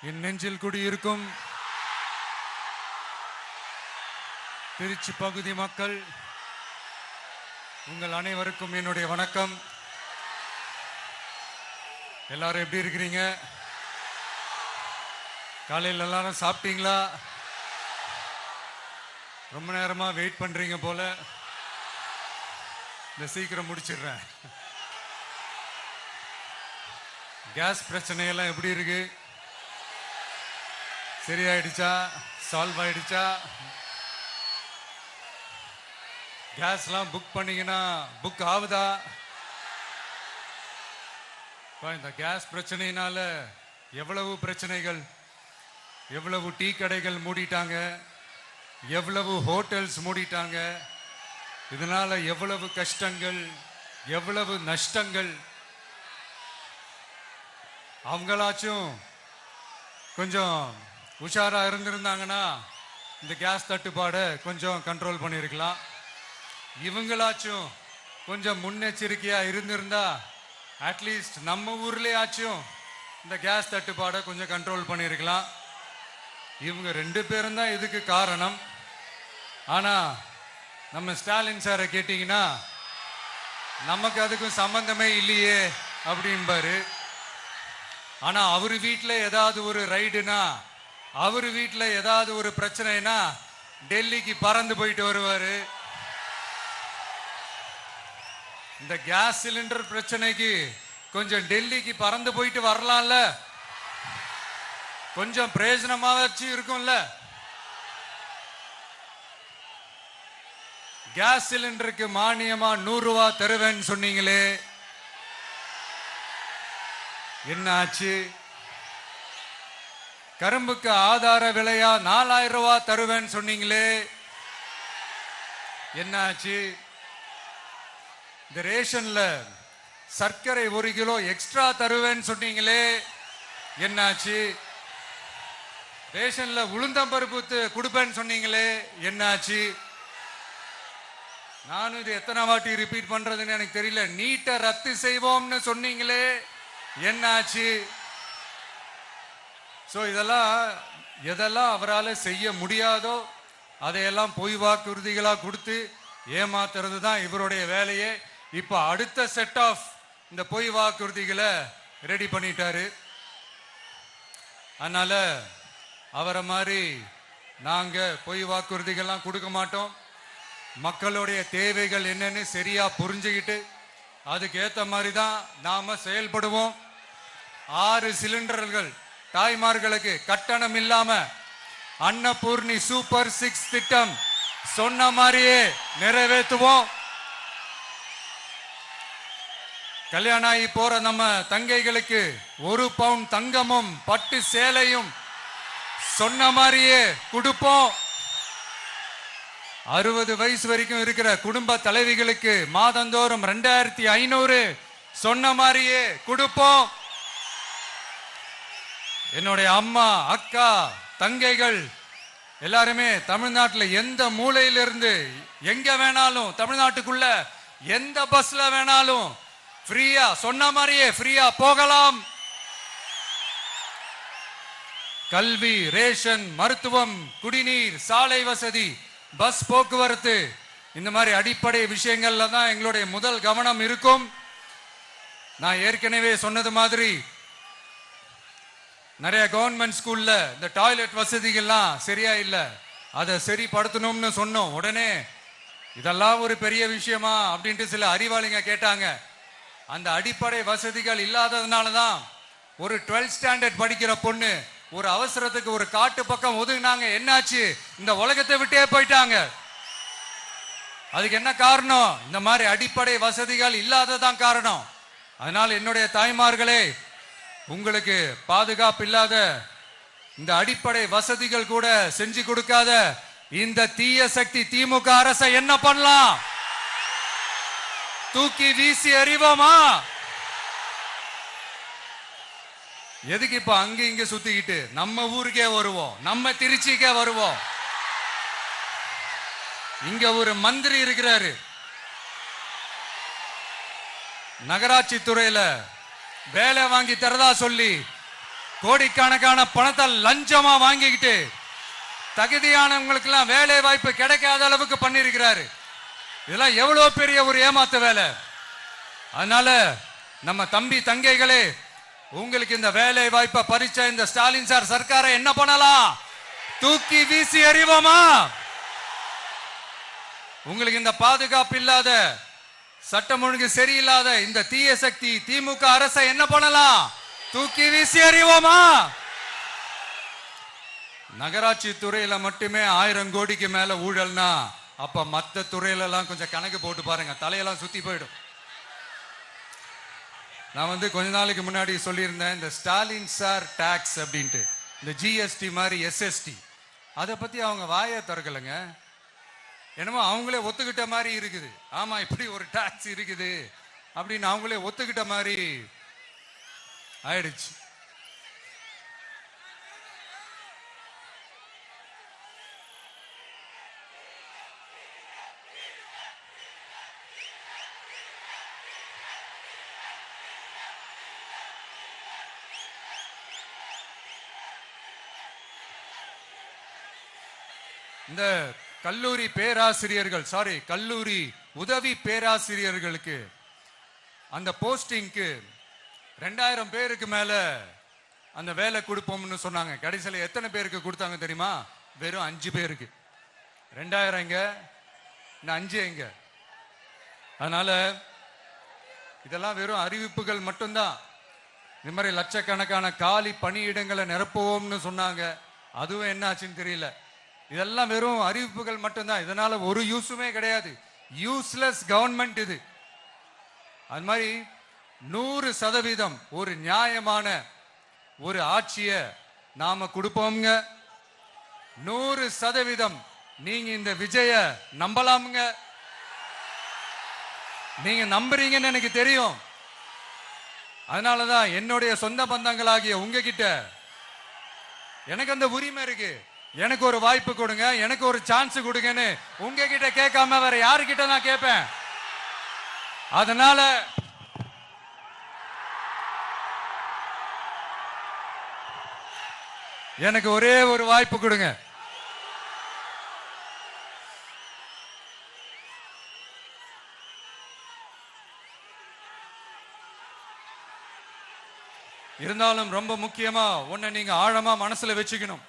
என் நெஞ்சில் குடியிருக்கும் திருச்சி பகுதி மக்கள் உங்கள் அனைவருக்கும் என்னுடைய வணக்கம். எல்லாரும் எப்படி இருக்கிறீங்க? காலையில் எல்லாரும் சாப்பிட்டீங்களா? ரொம்ப நேரமா வெயிட் பண்றீங்க போல. இந்த சீக்கிரம் முடிச்சிடுறேன். கேஸ் பிரச்சனையெல்லாம் எப்படி இருக்கு? சரியாயிடுச்சா? சால்வ் ஆயிடுச்சா? கேஸ்லாம் புக் பண்ணீங்கன்னா புக் ஆகுதா? இந்த கேஸ் பிரச்சனையினால எவ்வளவு பிரச்சனைகள், எவ்வளவு டீ கடைகள் மூடிட்டாங்க, எவ்வளவு ஹோட்டல்ஸ் மூடிட்டாங்க, இதனால எவ்வளவு கஷ்டங்கள், எவ்வளவு நஷ்டங்கள். அவங்களாச்சும் கொஞ்சம் உஷாரா இருந்திருந்தாங்கன்னா இந்த கேஸ் தட்டுப்பாடை கொஞ்சம் கண்ட்ரோல் பண்ணியிருக்கலாம். இவங்களாச்சும் கொஞ்சம் முன்னெச்சரிக்கையா இருந்திருந்தா அட்லீஸ்ட் நம்ம ஊர்லயாச்சும் இந்த கேஸ் தட்டுப்பாடை கொஞ்சம் கண்ட்ரோல் பண்ணியிருக்கலாம். இவங்க 2 பேரும் தான் இதுக்கு காரணம். ஆனா நம்ம ஸ்டாலின் சாரை கேட்டீங்கன்னா நமக்கு அதுக்கும் சம்பந்தமே இல்லையே அப்படின்பாரு. ஆனா அவரு வீட்டுல ஏதாவது ஒரு ரைடுனா, அவரு வீட்டுல ஏதாவது ஒரு பிரச்சனைனா டெல்லிக்கு பறந்து போயிட்டு வருவாரு. இந்த கேஸ் சிலிண்டர் பிரச்சனைக்கு கொஞ்சம் டெல்லிக்கு பறந்து போயிட்டு வரலாம்ல, கொஞ்சம் பிரயோஜனமாச்சு இருக்கும்ல. கேஸ் சிலிண்டருக்கு மானியமா 100 ரூபாய் தருவேன்னு சொன்னீங்களே, என்ன ஆச்சு? கரும்புக்கு ஆதார விலையா 4000 ரூபாய் தருவேன்னு சொன்னீங்களே, என்ன ஆச்சு? இந்த ரேஷன்ல சர்க்கரை 1 கிலோ எக்ஸ்ட்ரா தருவேன்னு சொன்னீங்களே, என்னாச்சு? ரேஷன்ல உளுந்தம்பருப்பு கொடுப்பேன்னு சொன்னீங்களே, என்னாச்சு? நானும் இது எத்தனை வாட்டி ரிப்பீட் பண்றதுன்னு எனக்கு தெரியல. நீட்டை ரத்து செய்வோம்னு சொன்னீங்களே, என்னாச்சு? சோ எதெல்லாம் அவரால் செய்ய முடியாதோ அதையெல்லாம் பொய் வாக்குறுதிகளா கொடுத்து ஏமாத்துறது தான் இவருடைய வேலையே. இப்ப அடுத்த செட் ஆஃப் இந்த பொய் வாக்குறுதிகளை ரெடி பண்ணிட்டாரு. அதனால அவரை மாதிரி நாங்க பொய் வாக்குறுதிகள்லாம் கொடுக்க மாட்டோம். மக்களுடைய தேவைகள் என்னன்னு சரியா புரிஞ்சுக்கிட்டு அதுக்கு ஏத்த மாதிரி தான் நாம செயல்படுவோம். 6 சிலிண்டர்கள் தாய்மார்களுக்கு கட்டணம் இல்லாம அன்னபூர்ணி சூப்பர் 6 திட்டம் சொன்ன மாதிரியே நிறைவேற்றுவோம். கல்யாணம் ஆகி போற நம்ம தங்கைகளுக்கு 1 பவுன் தங்கமும் பட்டு சேலையும் சொன்ன மாதிரியே கொடுப்போம். 60 வயசு வரைக்கும் இருக்கிற குடும்ப தலைவிகளுக்கு மாதந்தோறும் 2500 சொன்ன மாதிரியே கொடுப்போம். என்னுடைய அம்மா, அக்கா, தங்கைகள் எல்லாருமே தமிழ்நாட்டில் எந்த மூலையிலிருந்து எங்க வேணாலும், தமிழ்நாட்டுக்குள்ள எந்த பஸ்ல வேணாலும் ஃப்ரீயா சொன்ன மாதிரியே ஃப்ரீயா போகலாம். கல்வி, ரேஷன், மருத்துவம், குடிநீர், சாலை வசதி, பஸ் போக்குவரத்து, இந்த மாதிரி அடிப்படை விஷயங்கள்ல தான் எங்களுடைய முதல் கவனம் இருக்கும். நான் ஏற்கனவே சொன்னது மாதிரி நிறைய கவர்மெண்ட் ஸ்கூல்ல இந்த டாய்லெட் வசதிகள்லாம் சரியா இல்ல, அதை சரிப்படுத்தணும்னு சொன்னோம். உடனே இதெல்லாம் ஒரு பெரிய விஷயமா அப்படின்ட்டு சில அறிவாளிங்க கேட்டாங்க. அந்த அடிப்படை வசதிகள் இல்லாததுனால தான் ஒரு 12th ஸ்டாண்டர்ட் படிக்கிற பொண்ணு ஒரு அவசரத்துக்கு ஒரு காட்டு பக்கம் ஒதுங்கினாங்க. என்னாச்சு? இந்த உலகத்தை விட்டே போயிட்டாங்க. அதுக்கு என்ன காரணம்? இந்த மாதிரி அடிப்படை வசதிகள் இல்லாததான் காரணம். அதனால என்னுடைய தாய்மார்களே, உங்களுக்கு பாதுகாப்பு இல்லாத இந்த அடிப்படை வசதிகள் கூட செஞ்சு கொடுக்காத இந்த தீய சக்தி திமுக அரசை என்ன பண்ணலாம்? தூக்கி வீசி எறிவோமா? எதுக்கு இப்ப அங்க இங்க சுத்திக்கிட்டு நம்ம ஊருக்கே வருவோம், நம்ம திருச்சிக்கே வருவோம். இங்க ஒரு மந்திரி இருக்கிறாரு, நகராட்சி துறையில வேலை வாங்கி தரதா சொல்லி கோடிக்கணக்கான பணத்தை லஞ்சமா வாங்கிக்கிட்டு தகுதியானவங்களுக்கு எல்லாம் வேலை வாய்ப்பு கிடைக்காத அளவுக்கு பண்ணிருக்கிறாரு. இதெல்லாம் எவ்வளவு பெரிய ஒரு ஏமாத்து வேலை. அதனால நம்ம தம்பி தங்கைகளே, உங்களுக்கு இந்த வேலை வாய்ப்பை பறிச்ச இந்த ஸ்டாலின் சார் சர்க்காரை என்ன பண்ணலாம்? தூக்கி வீசி எறிவோமா? உங்களுக்கு இந்த பாதுகாப்பு இல்லாத, சட்டம் ஒழுங்கு சரியில்லாத இந்த தீய சக்தி திமுக அரசை என்ன பண்ணலாம்? தூக்கி வீசி எறிவோமா? நகராட்சி துறையில மட்டுமே 1000 கோடிக்கு மேல ஊழல்னா அப்ப மத்த துறையில எல்லாம் கொஞ்சம் கணக்கு போட்டு பாருங்க, தலையெல்லாம் சுத்தி போயிடும். நான் கொஞ்ச நாளைக்கு முன்னாடி சொல்லியிருந்தேன், இந்த ஸ்டாலின் சார் டாக்ஸ் அப்படின்ட்டு, இந்த ஜிஎஸ்டி மாதிரி எஸ்எஸ்டி, அதை பத்தி அவங்க வாயை திறக்கலைங்க. என்னமோ அவங்களே ஒத்துக்கிட்ட மாதிரி இருக்குது. ஆமா, இப்படி ஒரு டாக்ஸ் இருக்குது அப்படின்னு அவங்களே ஒத்துக்கிட்ட மாதிரி ஆயிடுச்சு. இந்த கல்லூரி பேராசிரியர்கள், கல்லூரி உதவி பேராசிரியர்களுக்கு அந்த போஸ்டிங்க்கு 2000 பேருக்கு மேல அந்த வேலை கொடுப்போம்னு சொன்னாங்க. கடைசியில் எத்தனை பேருக்கு கொடுத்தாங்க தெரியுமா? வெறும் 5 பேருக்கு. 2000 எங்க, 5 எங்க? அதனால இதெல்லாம் வெறும் அறிவிப்புகள் மட்டும்தான். இந்த மாதிரி லட்சக்கணக்கான காலி பணியிடங்களை நிரப்புவோம்னு சொன்னாங்க. அதுவும் என்ன ஆச்சுன்னு தெரியல. இதெல்லாம் வெறும் அறிவிப்புகள் மட்டும்தான். இதனால ஒரு யூஸுமே கிடையாது. யூஸ்லெஸ் கவர்மெண்ட் இது. அது மாதிரி 100% ஒரு நியாயமான ஒரு ஆட்சியை நாம கொடுப்போம்ங்க. 100% நீங்க இந்த விஜய நம்பலாமுங்க. நீங்க நம்புறீங்கன்னு எனக்கு தெரியும். அதனாலதான் என்னுடைய சொந்த பந்தங்களாகிய உங்ககிட்ட எனக்கு அந்த உரிமை இருக்கு. எனக்கு ஒரு வாய்ப்பு கொடுங்க, எனக்கு ஒரு சான்ஸ் கொடுங்கன்னு உங்ககிட்ட கேட்காம வேற யாருக்கிட்ட நான் கேட்பேன்? அதனால எனக்கு ஒரே ஒரு வாய்ப்பு கொடுங்க. இருந்தாலும் ரொம்ப முக்கியமா ஒண்ணு நீங்க ஆழமா மனசுல வச்சுக்கணும்.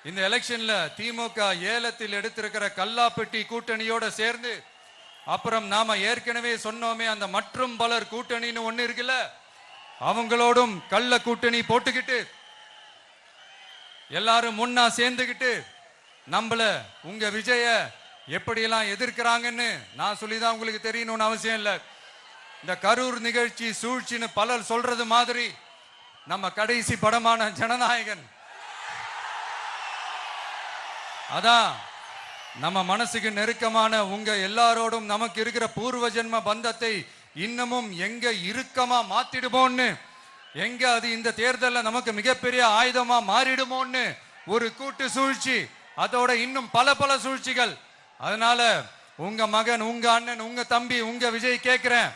இந்த எலெக்ஷன்ல திமுக ஏலத்தில் எடுத்திருக்கிற கல்லாப்பெட்டி கூட்டணியோட சேர்ந்து, அப்புறம் நாம ஏற்கனவே சொன்னோமே அந்த மற்றும் பலர் கூட்டணின்னு ஒண்ணு இருக்குல்ல, அவங்களோடும் கள்ள கூட்டணி போட்டுக்கிட்டு எல்லாரும் முன்னா சேர்ந்துகிட்டு நம்மள உங்க விஜய எப்படியெல்லாம் எதிர்க்கிறாங்கன்னு நான் சொல்லிதான் உங்களுக்கு தெரியணும்னு அவசியம் இல்லை. இந்த கரூர் நிகழ்ச்சி சூழ்ச்சின்னு பலர் சொல்றது மாதிரி நம்ம கடைசி படமான ஜனநாயகன், அதான் நம்ம மனசுக்கு நெருக்கமான உங்க எல்லாரோடும் நமக்கு இருக்கிற பூர்வ ஜென்ம பந்தத்தை இன்னமும் எங்க இறுக்கமா மாத்திடுமோன்னு, எங்க அது இந்த தேர்தலில் நமக்கு மிகப்பெரிய ஆயுதமா மாறிடுமோன்னு ஒரு கூட்டு சூழ்ச்சி, அதோட இன்னும் பல பல சூழ்ச்சிகள். அதனால உங்க மகன், உங்க அண்ணன், உங்க தம்பி, உங்க விஜய் கேட்கிறேன்,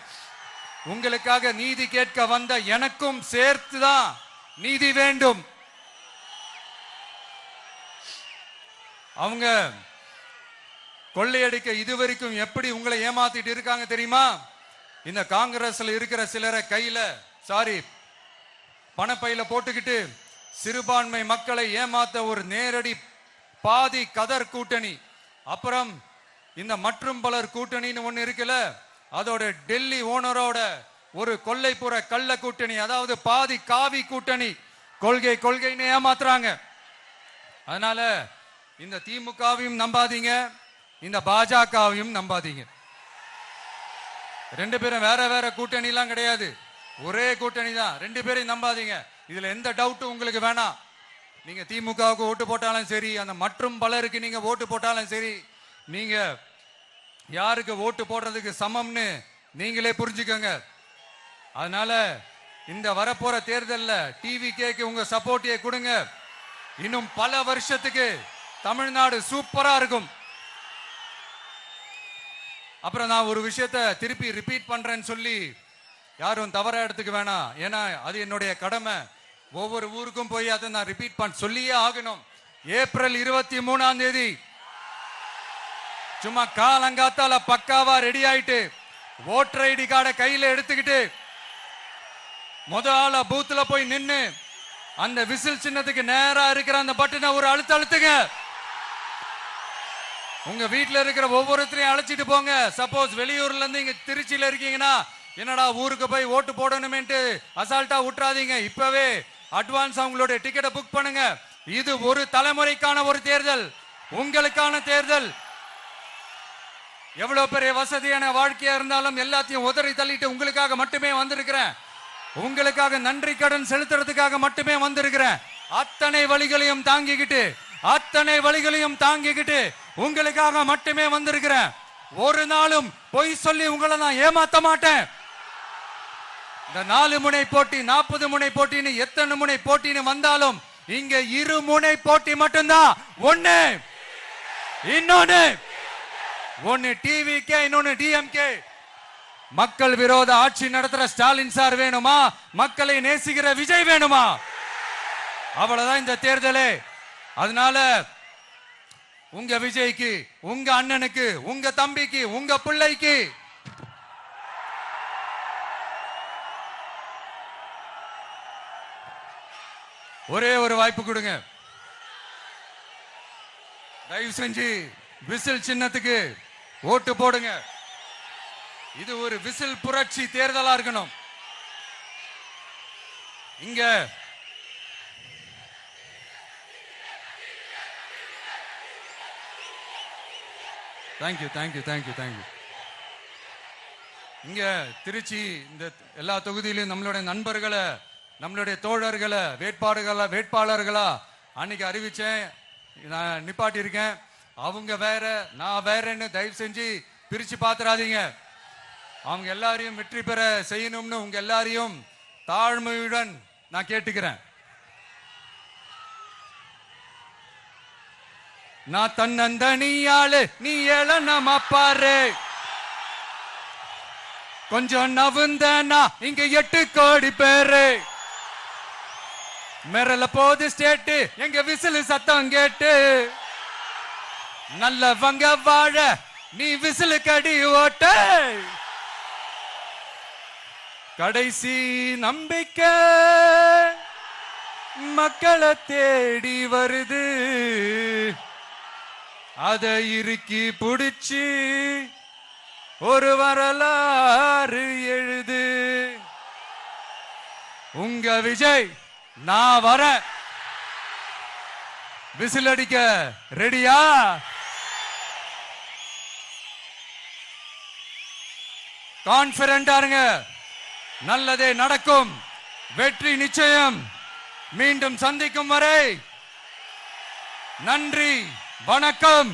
உங்களுக்காக நீதி கேட்க வந்த எனக்கும் சேர்த்துதான் நீதி வேண்டும். அவங்க கொள்ளையடிக்க இதுவரைக்கும் எப்படி உங்களை ஏமாத்திட்டு இருக்காங்க தெரியுமா? இந்த காங்கிரஸ்ல இருக்கிற சிலரை கையில பணப்பையில போட்டுக்கிட்டு சிறுபான்மை மக்களை ஏமாத்த ஒரு நேரடி பாதி கதர் கூட்டணி, அப்புறம் இந்த மற்றும் பலர் கூட்டணின்னு ஒண்ணு இருக்குல்ல, அதோட டெல்லி ஓனரோட ஒரு கொள்ளைப்புற கள்ள கூட்டணி, அதாவது பாதி காவி கூட்டணி. கொள்கைன்னு ஏமாத்துறாங்க. அதனால இந்த திமுகவையும் நம்பாதீங்க, இந்த பாஜகவையும் நம்பாதீங்க. 2 பேரும் வேற வேற கூட்டணி எல்லாம் கிடையாது, ஒரே கூட்டணி தான். 2 பேரையும் நம்பாதீங்க. இதுல எந்த டவுட்டும் உங்களுக்கு வேணாம். நீங்க திமுகவுக்கு ஓட்டு போட்டாலும் சரி, அந்த மற்றும் பலருக்கு நீங்க ஓட்டு போட்டாலும் சரி, நீங்க யாருக்கு ஓட்டு போடுறதுக்கு சமம்னு நீங்களே புரிஞ்சுக்கோங்க. அதனால இந்த வரப்போற தேர்தலில் டிவிகேக்கு உங்க சப்போர்ட்டியை கொடுங்க. இன்னும் பல வருஷத்துக்கு தமிழ்நாடு சூப்பரா இருக்கும். அப்புறம் நான் ஒரு விஷயத்த திருப்பி ரிப்பீட் பண்றேன்னு சொல்லி யாரும் தவறா எடுத்துக்க வேணாம். ஏன்னா அது என்னுடைய கடமை. ஒவ்வொரு ஊருக்கும் போய் அதை நான் ரிப்பீட் பண்ண சொல்லியே ஆகணும். ஏப்ரல் 23ஆம் தேதி சும்மா காலங்காத்தால பக்காவா ரெடி ஆயிட்டு ஓட்டர் ஐடி கார்டை கையில எடுத்துக்கிட்டு முதல்ல பூத்துல போய் நின்னு அந்த விசில் சின்னத்துக்கு நேரா இருக்கிற அந்த பட்டனை ஒரு அழுத்துங்க. உங்க வீட்டுல இருக்கிற ஒவ்வொருத்தரையும் அழைச்சிட்டு போங்க. சப்போஸ் வெளியூர்ல இருந்து இங்க திருச்சியில இருக்கீங்கன்னா என்னடா ஊருக்கு போய் ஓட்டு போடணுமேன்ட்டு அசால்ட்டா விட்டுறாதீங்க. இப்பவே அட்வான்ஸ் அவங்களுடைய டிக்கெட்டை புக் பண்ணுங்க. இது ஒரு தலைமுறைக்கான ஒரு தேர்தல், உங்களுக்கான தேர்தல். எவ்வளவு பெரிய வசதியான வாழ்க்கையா இருந்தாலும் எல்லாத்தையும் உதறி தள்ளிட்டு உங்களுக்காக மட்டுமே வந்திருக்கிறேன். உங்களுக்காக நன்றி கடன் செலுத்துறதுக்காக மட்டுமே வந்திருக்கிறேன். அத்தனை வழிகளையும் தாங்கிக்கிட்டு உங்களுக்காக மட்டுமே வந்திருக்கிறேன். ஒரு நாளும் பொய் சொல்லி உங்களை நான் ஏமாத்த மாட்டேன். இந்த 4 முனை போட்டி 40 முனை போட்டின்னு எத்தனை முனை போட்டின்னு வந்தாலும் இங்க 2 முனை போட்டி மட்டும்தான். ஒன்னு டிவிகே, இன்னொன்னு டிஎம்கே. மக்கள் விரோத ஆட்சி நடத்துற ஸ்டாலின் சார் வேணுமா, மக்களை நேசிக்கிற விஜய் வேணுமா? அவ்வளவுதான் இந்த தேர்தலே. அதனால உங்க விஜய்க்கு, உங்க அண்ணனுக்கு, உங்க தம்பிக்கு, உங்க பிள்ளைக்கு ஒரே ஒரு வாய்ப்பு கொடுங்க. தயவு செஞ்சு விசில் சின்னத்துக்கு ஓட்டு போடுங்க. இது ஒரு விசில் புரட்சி தேர்தலா இருக்கணும். இங்க தேங்க்யூ. இங்க திருச்சி இந்த எல்லா தொகுதியிலும் நம்மளுடைய நண்பர்களை, நம்மளுடைய தோழர்களை வேட்பாளர்களா அன்னைக்கு அறிவிச்சேன், நான் நிப்பாட்டி இருக்கேன். அவங்க வேற நான் வேறன்னு தயவு செஞ்சு பிரிச்சு பாத்துறாதீங்க. அவங்க எல்லாரையும் வெற்றி பெற செய்யணும்னு உங்க எல்லாரையும் தாழ்மையுடன் நான் கேட்டுக்கிறேன். நான் தன்னந்தனியாளு, நீ ஏளனமா பாரு. கொஞ்சம் நவுந்தனா இங்க 8 கோடி பேரு. மிரல போது ஸ்டேட்டு எங்க விசில் சத்தம் கேட்டு. நல்லவங்க வாழ நீ விசில் கடி ஓட்ட. கடைசி நம்பிக்கை மக்களை தேடி வருது. அதை இறுக்கி புடிச்சு ஒரு வரலாறு எழுது. உங்க விஜய் நான் வர. விசில் அடிக்க ரெடியா? கான்பிடண்டா இருங்க. நல்லதே நடக்கும். வெற்றி நிச்சயம். மீண்டும் சந்திக்கும் வரை நன்றி, வணக்கம்.